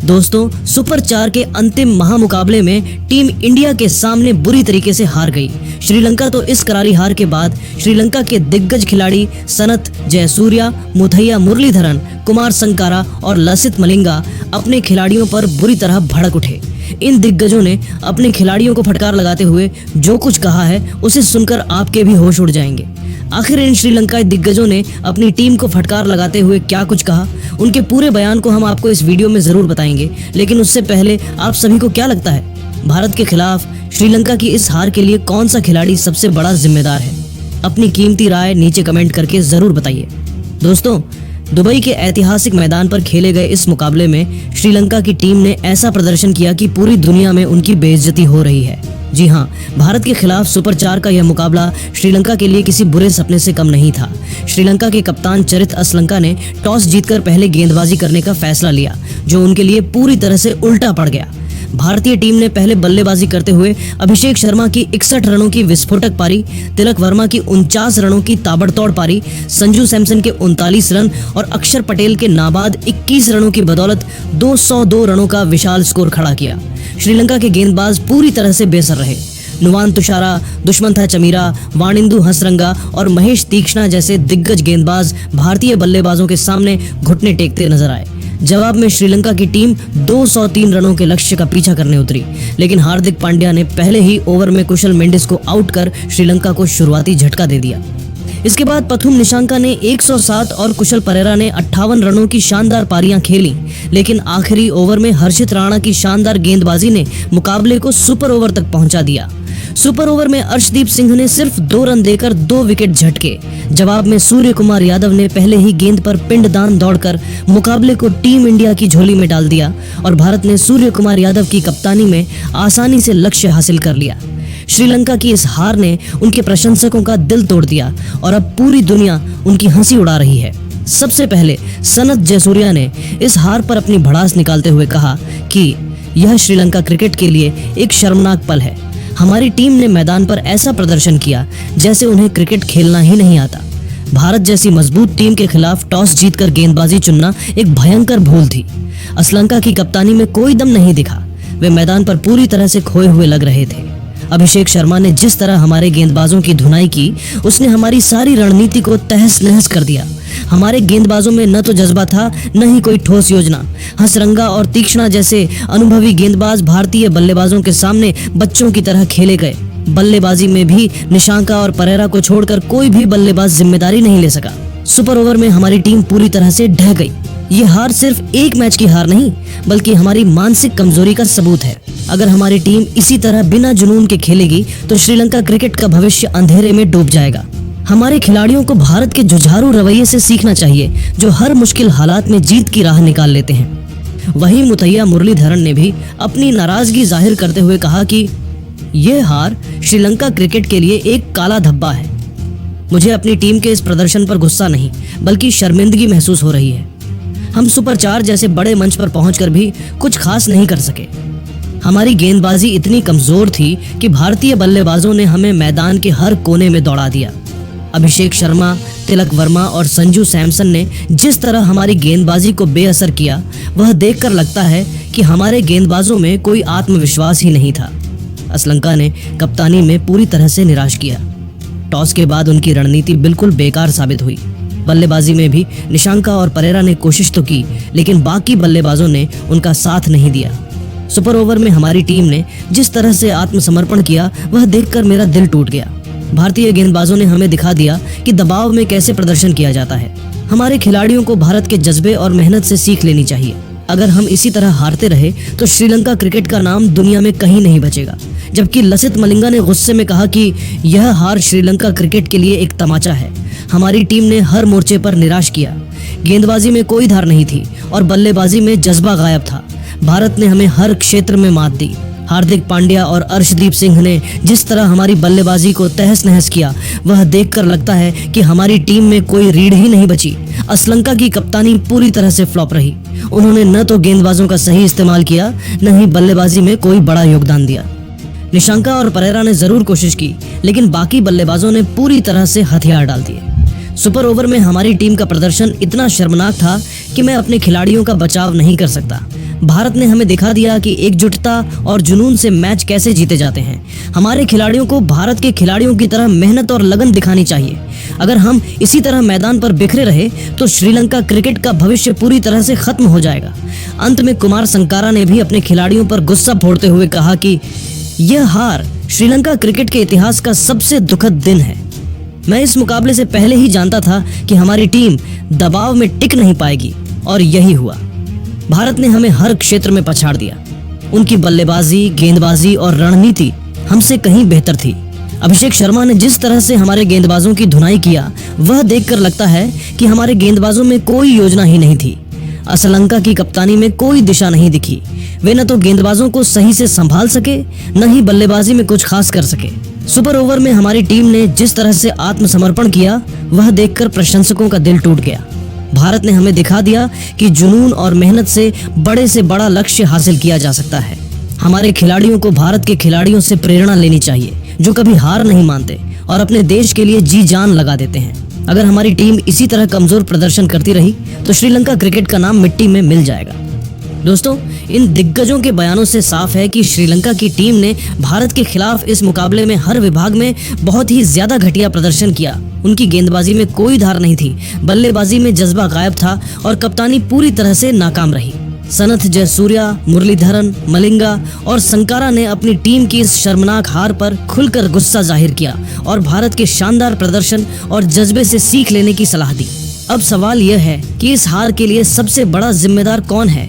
दोस्तों, सुपर 4 के अंतिम महामुकाबले में टीम इंडिया के सामने बुरी तरीके से हार गई। श्रीलंका तो इस करारी हार के बाद श्रीलंका के दिग्गज खिलाड़ी सनथ जयसूर्या, मुथैया मुरलीधरन, कुमार संकारा और लसित मलिंगा अपने खिलाड़ियों पर बुरी तरह भड़क उठे। इन दिग्गजों ने अपने खिलाड़ियों को फटकार लगाते हुए जो कुछ कहा है उसे सुनकर आपके भी होश उड़ जाएंगे। आखिर इन श्रीलंकाई दिग्गजों ने अपनी टीम को फटकार लगाते हुए क्या कुछ कहा, उनके पूरे बयान को हम आपको इस वीडियो में जरूर बताएंगे। लेकिन उससे पहले आप सभी को क्या लगता है, भारत के खिलाफ श्रीलंका की इस हार के लिए कौन सा खिलाड़ी सबसे बड़ा जिम्मेदार है? अपनी कीमती राय नीचे कमेंट करके जरूर बताइए। दोस्तों, दुबई के ऐतिहासिक मैदान पर खेले गए इस मुकाबले में श्रीलंका की टीम ने ऐसा प्रदर्शन किया कि पूरी दुनिया में उनकी बेइज्जती हो रही है। जी हाँ, भारत के खिलाफ सुपर 4 का यह मुकाबला श्रीलंका के लिए किसी बुरे सपने से कम नहीं था। श्रीलंका के कप्तान चरित असलंका ने टॉस जीतकर पहले गेंदबाजी करने का फैसला लिया, जो उनके लिए पूरी तरह से उल्टा पड़ गया। भारतीय टीम ने पहले बल्लेबाजी करते हुए अभिषेक शर्मा की 61 रनों की विस्फोटक पारी, तिलक वर्मा की 49 रनों की ताबड़तोड़ पारी, संजू सैमसन के 39 रन और अक्षर पटेल के नाबाद 21 रनों की बदौलत 202 रनों का विशाल स्कोर खड़ा किया। श्रीलंका के गेंदबाज पूरी तरह से बेसर रहे। नुवान तुषारा, दुष्मंथा चमीरा, वाणिंदु हसरंगा और महेश तीक्ष्णा जैसे दिग्गज गेंदबाज भारतीय बल्लेबाजों के सामने घुटने टेकते नजर आए। जवाब में श्रीलंका की टीम 203 रनों के लक्ष्य का पीछा करने उतरी, लेकिन हार्दिक पांड्या ने पहले ही ओवर में कुशल मेंडिस को आउट कर श्रीलंका को शुरुआती झटका दे दिया। इसके बाद पथुम निशंका ने 107 और कुशल परेरा ने 58 रनों की शानदार पारियां खेली, लेकिन आखिरी ओवर में हर्षित राणा की शानदार गेंदबाजी ने मुकाबले को सुपर ओवर तक पहुंचा दिया। सुपर ओवर में अर्शदीप सिंह ने सिर्फ 2 रन देकर 2 विकेट झटके। जवाब में सूर्य कुमार यादव ने पहले ही गेंद पर पिंडदान दौड़कर मुकाबले को टीम इंडिया की झोली में डाल दिया और भारत ने सूर्य कुमार यादव की कप्तानी में आसानी से लक्ष्य हासिल कर लिया। श्रीलंका की इस हार ने उनके प्रशंसकों का दिल तोड़ दिया और अब पूरी दुनिया उनकी हंसी उड़ा रही है। सबसे पहले सनथ जयसूर्या ने इस हार पर अपनी भड़ास निकालते हुए कहा कि यह श्रीलंका क्रिकेट के लिए एक शर्मनाक पल है। हमारी टीम ने मैदान पर ऐसा प्रदर्शन किया जैसे उन्हें क्रिकेट खेलना ही नहीं आता। भारत जैसी मजबूत टीम के खिलाफ टॉस जीतकर गेंदबाजी चुनना एक भयंकर भूल थी। असलंका की कप्तानी में कोई दम नहीं दिखा। वे मैदान पर पूरी तरह से खोए हुए लग रहे थे। अभिषेक शर्मा ने जिस तरह हमारे गेंदबाजों की धुनाई की, उसने हमारी सारी रणनीति को तहस नहस कर दिया। हमारे गेंदबाजों में न तो जज्बा था, न ही कोई ठोस योजना। हसरंगा और तीक्ष्णा जैसे अनुभवी गेंदबाज भारतीय बल्लेबाजों के सामने बच्चों की तरह खेले गए। बल्लेबाजी में भी निशंका और परेरा को छोड़कर कोई भी बल्लेबाज जिम्मेदारी नहीं ले सका। सुपर ओवर में हमारी टीम पूरी तरह से ढह गई। ये हार सिर्फ एक मैच की हार नहीं, बल्कि हमारी मानसिक कमजोरी का सबूत है। अगर हमारी टीम इसी तरह बिना जुनून के खेलेगी तो श्रीलंका क्रिकेट का भविष्य अंधेरे में डूब जाएगा। हमारे खिलाड़ियों को भारत के जुझारू रवैये से सीखना चाहिए, जो हर मुश्किल हालात में जीत की राह निकाल लेते हैं। वहीं मुथैया मुरलीधरन ने भी अपनी नाराजगी जाहिर करते हुए कहा कि यह हार श्रीलंका क्रिकेट के लिए एक काला धब्बा है। मुझे अपनी टीम के इस प्रदर्शन पर गुस्सा नहीं, बल्कि शर्मिंदगी महसूस हो रही है। हम सुपर 4 जैसे बड़े मंच पर पहुंचकर भी कुछ खास नहीं कर सके। हमारी गेंदबाजी इतनी कमजोर थी कि भारतीय बल्लेबाजों ने हमें मैदान के हर कोने में दौड़ा दिया। अभिषेक शर्मा, तिलक वर्मा और संजू सैमसन ने जिस तरह हमारी गेंदबाजी को बेअसर किया, वह देखकर लगता है कि हमारे गेंदबाजों में कोई आत्मविश्वास ही नहीं था। असलंका ने कप्तानी में पूरी तरह से निराश किया। टॉस के बाद उनकी रणनीति बिल्कुल बेकार साबित हुई। बल्लेबाजी में भी निशंका और परेरा ने कोशिश तो की, लेकिन बाकी बल्लेबाजों ने उनका साथ नहीं दिया। सुपर ओवर में हमारी टीम ने जिस तरह से आत्मसमर्पण किया, वह देखकर मेरा दिल टूट गया। भारतीय गेंदबाजों ने हमें दिखा दिया कि दबाव में कैसे प्रदर्शन किया जाता है। हमारे खिलाड़ियों को भारत के जज्बे और मेहनत से सीख लेनी चाहिए। अगर हम इसी तरह हारते रहे तो श्रीलंका क्रिकेट का नाम दुनिया में कहीं नहीं बचेगा। जबकि लसित मलिंगा ने गुस्से में कहा कि यह हार श्रीलंका क्रिकेट के लिए एक तमाचा है। हमारी टीम ने हर मोर्चे पर निराश किया। गेंदबाजी में कोई धार नहीं थी और बल्लेबाजी में जज्बा गायब था। भारत ने हमें हर क्षेत्र में मात दी। हार्दिक पांड्या और अर्शदीप सिंह ने जिस तरह हमारी बल्लेबाजी को तहस नहस किया, वह देखकर लगता है कि हमारी टीम में कोई रीढ़ ही नहीं बची। असलंका की कप्तानी पूरी तरह से फ्लॉप रही। उन्होंने न तो गेंदबाजों का सही इस्तेमाल किया, न ही बल्लेबाजी में कोई बड़ा योगदान दिया। निशंका और परेरा ने जरूर कोशिश की, लेकिन बाकी बल्लेबाजों ने पूरी तरह से हथियार डाल दिए। सुपर ओवर में हमारी टीम का प्रदर्शन इतना शर्मनाक था कि मैं अपने खिलाड़ियों का बचाव नहीं कर सकता। भारत ने हमें दिखा दिया कि एकजुटता और जुनून से मैच कैसे जीते जाते हैं। हमारे खिलाड़ियों को भारत के खिलाड़ियों की तरह मेहनत और लगन दिखानी चाहिए। अगर हम इसी तरह मैदान पर बिखरे रहे तो श्रीलंका क्रिकेट का भविष्य पूरी तरह से खत्म हो जाएगा। अंत में कुमार संकारा ने भी अपने खिलाड़ियों पर गुस्सा फोड़ते हुए कहा कि यह हार श्रीलंका क्रिकेट के इतिहास का सबसे दुखद दिन है। मैं इस मुकाबले से पहले ही जानता था कि हमारी टीम दबाव में टिक नहीं पाएगी और यही हुआ। भारत ने हमें हर क्षेत्र में पछाड़ दिया। उनकी बल्लेबाजी, गेंदबाजी और रणनीति हमसे कहीं बेहतर थी। अभिषेक शर्मा ने जिस तरह से हमारे गेंदबाजों की धुनाई किया, वह देखकर लगता है कि हमारे गेंदबाजों में कोई योजना ही नहीं थी। असलंका की कप्तानी में कोई दिशा नहीं दिखी। वे न तो गेंदबाजों को सही से संभाल सके, न ही बल्लेबाजी में कुछ खास कर सके। सुपर ओवर में हमारी टीम ने जिस तरह से आत्मसमर्पण किया, वह देखकर प्रशंसकों का दिल टूट गया। भारत ने हमें दिखा दिया कि जुनून और मेहनत से बड़ा लक्ष्य हासिल किया जा सकता है। हमारे खिलाड़ियों को भारत के खिलाड़ियों से प्रेरणा लेनी चाहिए, जो कभी हार नहीं मानते और अपने देश के लिए जी जान लगा देते हैं। अगर हमारी टीम इसी तरह कमजोर प्रदर्शन करती रही तो श्रीलंका क्रिकेट का नाम मिट्टी में मिल जाएगा। दोस्तों, इन दिग्गजों के बयानों से साफ है कि श्रीलंका की टीम ने भारत के खिलाफ इस मुकाबले में हर विभाग में बहुत ही ज्यादा घटिया प्रदर्शन किया। उनकी गेंदबाजी में कोई धार नहीं थी, बल्लेबाजी में जज्बा गायब था और कप्तानी पूरी तरह से नाकाम रही। सनथ, जयसूर्या, मुरलीधरन, मलिंगा और संकारा ने अपनी टीम की इस शर्मनाक हार पर खुलकर गुस्सा जाहिर किया और भारत के शानदार प्रदर्शन और जज्बे से सीख लेने की सलाह दी। अब सवाल यह है कि इस हार के लिए सबसे बड़ा जिम्मेदार कौन है?